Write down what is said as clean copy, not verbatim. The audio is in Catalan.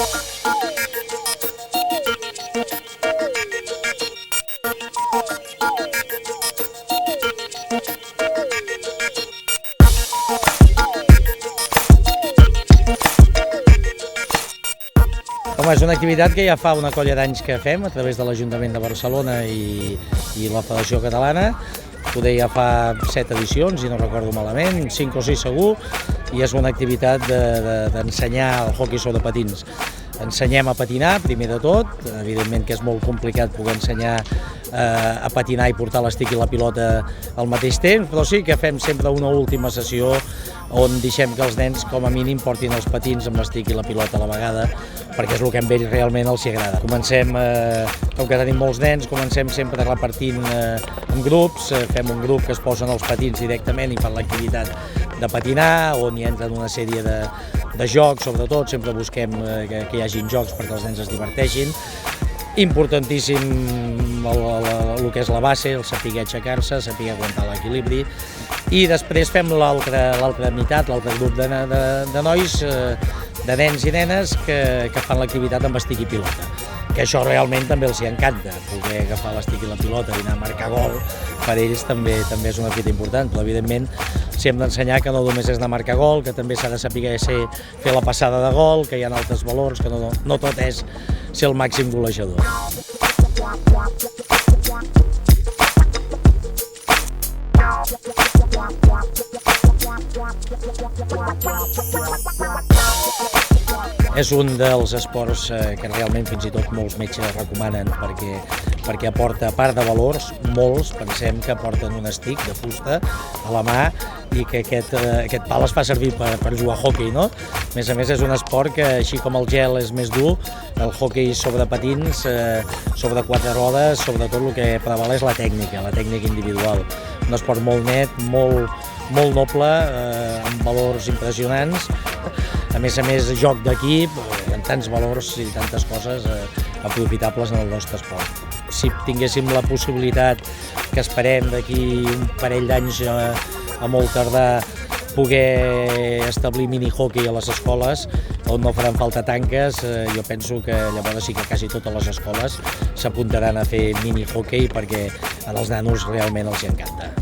Home, és una activitat que ja fa una colla d'anys que fem a través de l'Ajuntament de Barcelona i la Federació Catalana. Poder ja fa 7 edicions, si no recordo malament, 5 o 6 segur, i és una activitat d'ensenyar el hoquei sobre patins. Ensenyem a patinar, primer de tot, evidentment que és molt complicat poder ensenyar a patinar i portar l'estic i la pilota al mateix temps, però sí que fem sempre una última sessió on deixem que els nens com a mínim portin els patins amb l'estic i la pilota a la vegada, perquè és el que a ells realment els agrada. Comencem, com que tenim molts nens, comencem sempre repartint en grups, fem un grup que es posen els patins directament i fan l'activitat de patinar, on hi entren una sèrie de jocs, sobretot, sempre busquem que hi hagin jocs perquè els nens es diverteixin. Importantíssim el que és la base, el saber aixecar-se, saber aguantar l'equilibri, i després fem l'altra meitat, l'altre grup de nois, de nens i nenes que fan l'activitat amb estic i pilota, que això realment també els encanta, poder agafar l'estic i la pilota i anar a marcar gol, per ells també és una fita important, però evidentment si hem d'ensenyar que no només és anar a marcar gol, que també s'ha de saber fer la passada de gol, que hi ha altres valors, que no tot és ser el màxim golejador. És un dels esports que realment fins i tot molts metges recomanen perquè aporta, a part de valors, molts pensem que aporten un estic de fusta a la mà i que aquest pal es fa servir per jugar a hoquei, no? A més és un esport que, així com el gel és més dur, el hoquei sobre patins, sobre 4 rodes, sobretot el que preval és la tècnica individual. Un esport molt net, molt noble, amb valors impressionants. A més, joc d'equip, amb tants valors i tantes coses aprofitables en el nostre esport. Si tinguéssim la possibilitat, que esperem d'aquí un parell d'anys a molt tardar, poder establir mini-hoquei a les escoles, on no faran falta tanques, jo penso que llavors sí que quasi totes les escoles s'apuntaran a fer mini-hoquei perquè als nanos realment els encanta.